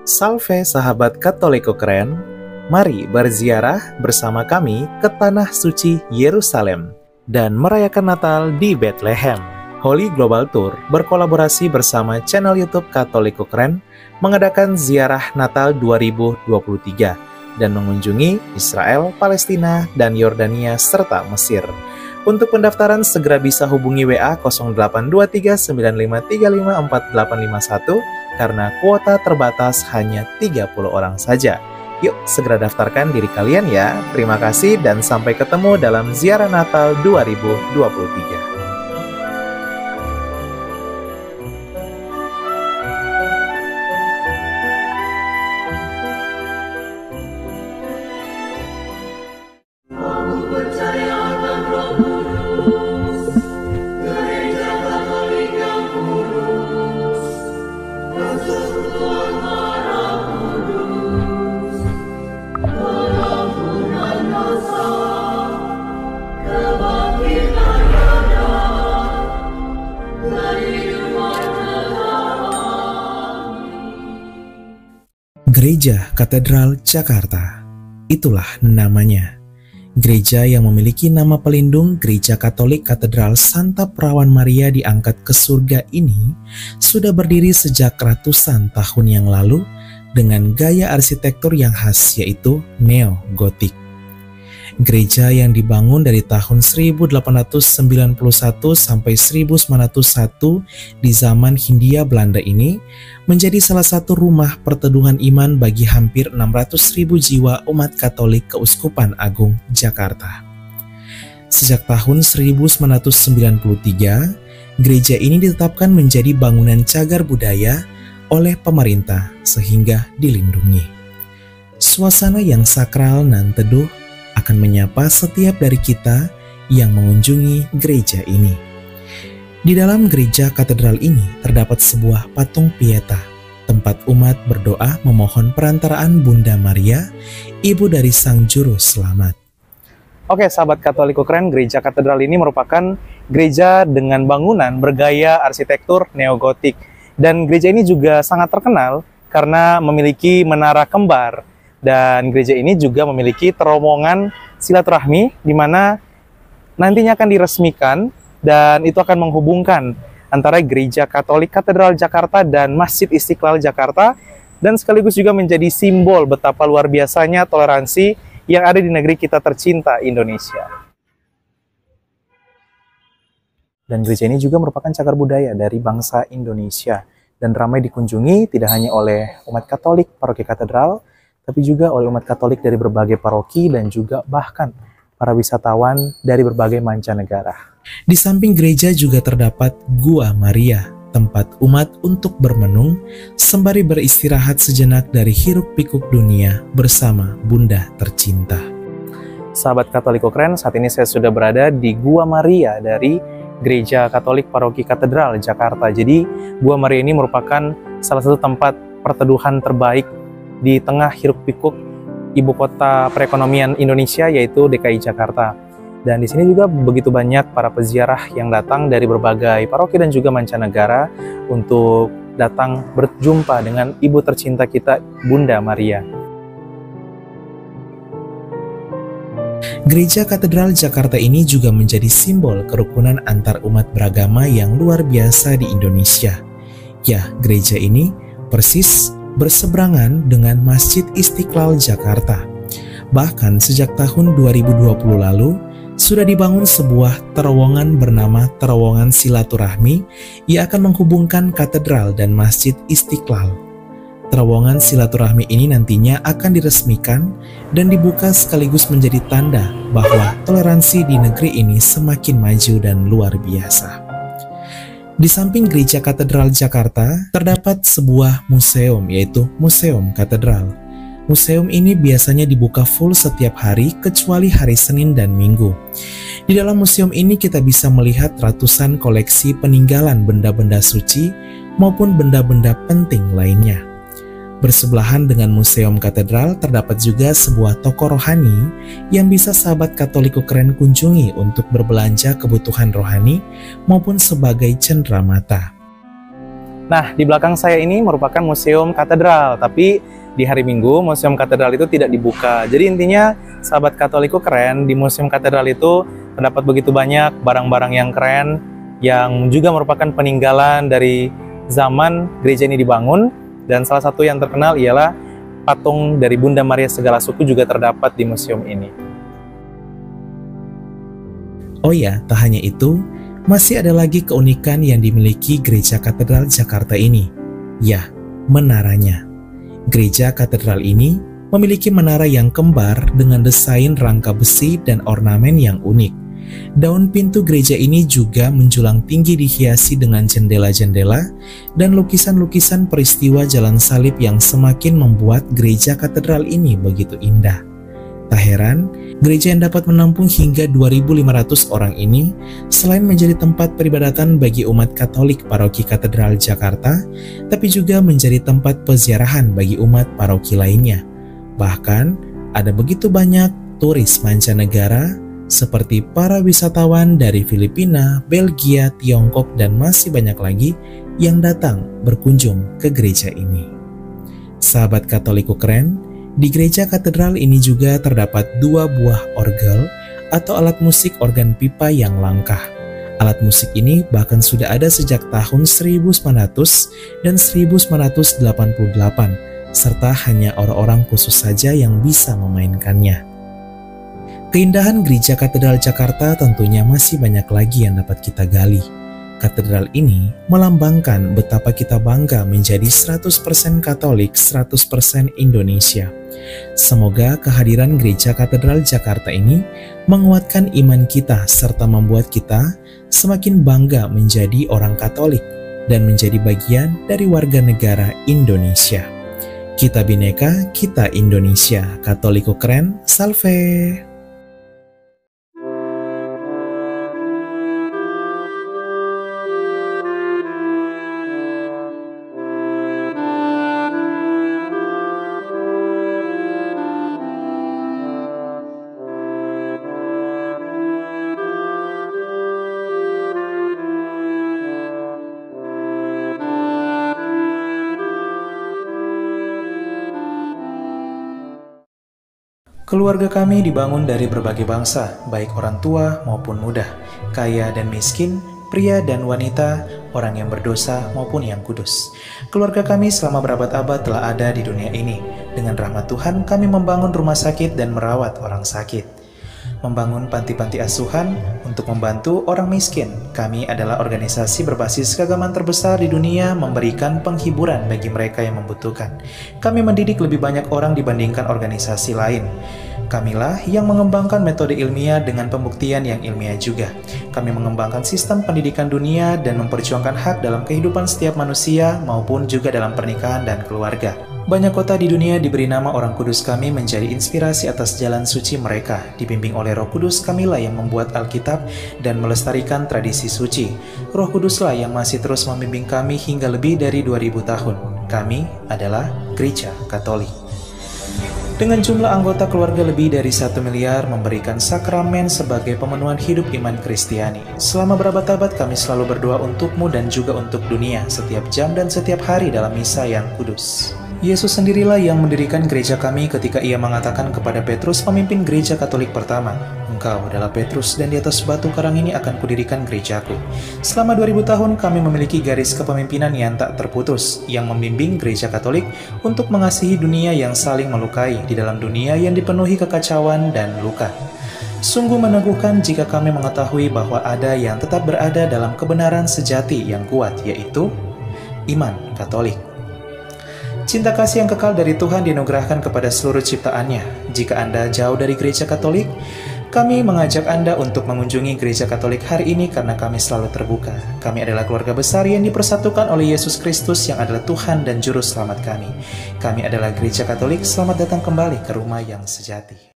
Salve sahabat Katoliko keren, mari berziarah bersama kami ke Tanah Suci Yerusalem dan merayakan Natal di Bethlehem. Holy Global Tour berkolaborasi bersama channel YouTube Katoliko Keren mengadakan ziarah Natal 2023 dan mengunjungi Israel, Palestina, dan Yordania serta Mesir. Untuk pendaftaran segera bisa hubungi WA 082395354851 karena kuota terbatas hanya 30 orang saja. Yuk segera daftarkan diri kalian ya. Terima kasih dan sampai ketemu dalam ziarah Natal 2023. Gereja Katedral Jakarta, itulah namanya. Gereja yang memiliki nama pelindung Gereja Katolik Katedral Santa Perawan Maria diangkat ke surga ini sudah berdiri sejak ratusan tahun yang lalu dengan gaya arsitektur yang khas yaitu neo-gotik. Gereja yang dibangun dari tahun 1891 sampai 1901 di zaman Hindia Belanda ini menjadi salah satu rumah perteduhan iman bagi hampir 600.000 jiwa umat Katolik Keuskupan Agung Jakarta. Sejak tahun 1993, gereja ini ditetapkan menjadi bangunan cagar budaya oleh pemerintah sehingga dilindungi. Suasana yang sakral dan teduh akan menyapa setiap dari kita yang mengunjungi gereja ini. Di dalam gereja katedral ini terdapat sebuah patung Pieta, tempat umat berdoa memohon perantaraan Bunda Maria, ibu dari Sang Juru Selamat. Oke, sahabat Katoliko keren, gereja katedral ini merupakan gereja dengan bangunan bergaya arsitektur neogotik. Dan gereja ini juga sangat terkenal karena memiliki menara kembar. Dan gereja ini juga memiliki terowongan silaturahmi di mana nantinya akan diresmikan dan itu akan menghubungkan antara Gereja Katolik Katedral Jakarta dan Masjid Istiqlal Jakarta dan sekaligus juga menjadi simbol betapa luar biasanya toleransi yang ada di negeri kita tercinta Indonesia. Dan gereja ini juga merupakan cagar budaya dari bangsa Indonesia dan ramai dikunjungi tidak hanya oleh umat Katolik Paroki Katedral, tapi juga oleh umat Katolik dari berbagai paroki dan juga bahkan para wisatawan dari berbagai mancanegara. Di samping gereja juga terdapat Gua Maria, tempat umat untuk bermenung sembari beristirahat sejenak dari hiruk-pikuk dunia bersama Bunda tercinta. Sahabat Katoliko keren, saat ini saya sudah berada di Gua Maria dari Gereja Katolik Paroki Katedral Jakarta. Jadi Gua Maria ini merupakan salah satu tempat perteduhan terbaik di tengah hiruk-pikuk ibu kota perekonomian Indonesia yaitu DKI Jakarta. Dan di sini juga begitu banyak para peziarah yang datang dari berbagai paroki dan juga mancanegara untuk datang berjumpa dengan ibu tercinta kita, Bunda Maria. Gereja Katedral Jakarta ini juga menjadi simbol kerukunan antar umat beragama yang luar biasa di Indonesia. Ya, gereja ini persis berseberangan dengan Masjid Istiqlal Jakarta. Bahkan sejak tahun 2020 lalu, sudah dibangun sebuah terowongan bernama Terowongan Silaturahmi yang akan menghubungkan katedral dan Masjid Istiqlal. Terowongan silaturahmi ini nantinya akan diresmikan dan dibuka sekaligus menjadi tanda bahwa toleransi di negeri ini semakin maju dan luar biasa. Di samping Gereja Katedral Jakarta, terdapat sebuah museum yaitu Museum Katedral. Museum ini biasanya dibuka full setiap hari kecuali hari Senin dan Minggu. Di dalam museum ini kita bisa melihat ratusan koleksi peninggalan benda-benda suci maupun benda-benda penting lainnya. Bersebelahan dengan Museum Katedral terdapat juga sebuah toko rohani yang bisa sahabat Katoliko keren kunjungi untuk berbelanja kebutuhan rohani maupun sebagai cenderamata. Nah, di belakang saya ini merupakan Museum Katedral, tapi di hari Minggu Museum Katedral itu tidak dibuka. Jadi intinya, sahabat Katoliko keren, di Museum Katedral itu terdapat begitu banyak barang-barang yang keren, yang juga merupakan peninggalan dari zaman gereja ini dibangun, dan salah satu yang terkenal ialah patung dari Bunda Maria Segala Suku juga terdapat di museum ini. Oh ya, tak hanya itu, masih ada lagi keunikan yang dimiliki Gereja Katedral Jakarta ini. Ya, menaranya. Gereja Katedral ini memiliki menara yang kembar dengan desain rangka besi dan ornamen yang unik. Daun pintu gereja ini juga menjulang tinggi dihiasi dengan jendela-jendela dan lukisan-lukisan peristiwa jalan salib yang semakin membuat gereja katedral ini begitu indah. Tak heran, gereja yang dapat menampung hingga 2.500 orang ini selain menjadi tempat peribadatan bagi umat Katolik Paroki Katedral Jakarta, tapi juga menjadi tempat peziarahan bagi umat paroki lainnya. Bahkan, ada begitu banyak turis mancanegara seperti para wisatawan dari Filipina, Belgia, Tiongkok, dan masih banyak lagi yang datang berkunjung ke gereja ini. Sahabat Katoliko keren, di gereja katedral ini juga terdapat 2 buah orgel atau alat musik organ pipa yang langka. Alat musik ini bahkan sudah ada sejak tahun 1900 dan 1988, serta hanya orang-orang khusus saja yang bisa memainkannya. Keindahan gereja katedral Jakarta tentunya masih banyak lagi yang dapat kita gali. Katedral ini melambangkan betapa kita bangga menjadi 100% Katolik, 100% Indonesia. Semoga kehadiran Gereja Katedral Jakarta ini menguatkan iman kita serta membuat kita semakin bangga menjadi orang Katolik dan menjadi bagian dari warga negara Indonesia. Kita Bhinneka, kita Indonesia. Katoliko keren, salve! Keluarga kami dibangun dari berbagai bangsa, baik orang tua maupun muda, kaya dan miskin, pria dan wanita, orang yang berdosa maupun yang kudus. Keluarga kami selama berabad-abad telah ada di dunia ini. Dengan rahmat Tuhan, kami membangun rumah sakit dan merawat orang sakit. Membangun panti-panti asuhan untuk membantu orang miskin. Kami adalah organisasi berbasis keagamaan terbesar di dunia memberikan penghiburan bagi mereka yang membutuhkan. Kami mendidik lebih banyak orang dibandingkan organisasi lain. Kamilah yang mengembangkan metode ilmiah dengan pembuktian yang ilmiah juga. Kami mengembangkan sistem pendidikan dunia dan memperjuangkan hak dalam kehidupan setiap manusia maupun juga dalam pernikahan dan keluarga. Banyak kota di dunia diberi nama orang kudus kami menjadi inspirasi atas jalan suci mereka. Dibimbing oleh Roh Kudus, kamilah yang membuat Alkitab dan melestarikan tradisi suci. Roh Kuduslah yang masih terus membimbing kami hingga lebih dari 2000 tahun. Kami adalah Gereja Katolik. Dengan jumlah anggota keluarga lebih dari 1 miliar memberikan sakramen sebagai pemenuhan hidup iman Kristiani. Selama berabad-abad kami selalu berdoa untukmu dan juga untuk dunia setiap jam dan setiap hari dalam misa yang kudus. Yesus sendirilah yang mendirikan gereja kami ketika ia mengatakan kepada Petrus, pemimpin gereja Katolik pertama, "Engkau adalah Petrus dan di atas batu karang ini akan kudirikan gerejaku." Selama 2000 tahun kami memiliki garis kepemimpinan yang tak terputus, yang membimbing gereja Katolik untuk mengasihi dunia yang saling melukai di dalam dunia yang dipenuhi kekacauan dan luka. Sungguh meneguhkan jika kami mengetahui bahwa ada yang tetap berada dalam kebenaran sejati yang kuat, yaitu iman Katolik. Cinta kasih yang kekal dari Tuhan dianugerahkan kepada seluruh ciptaannya. Jika Anda jauh dari gereja Katolik, kami mengajak Anda untuk mengunjungi gereja Katolik hari ini karena kami selalu terbuka. Kami adalah keluarga besar yang dipersatukan oleh Yesus Kristus yang adalah Tuhan dan Juru Selamat kami. Kami adalah gereja Katolik, selamat datang kembali ke rumah yang sejati.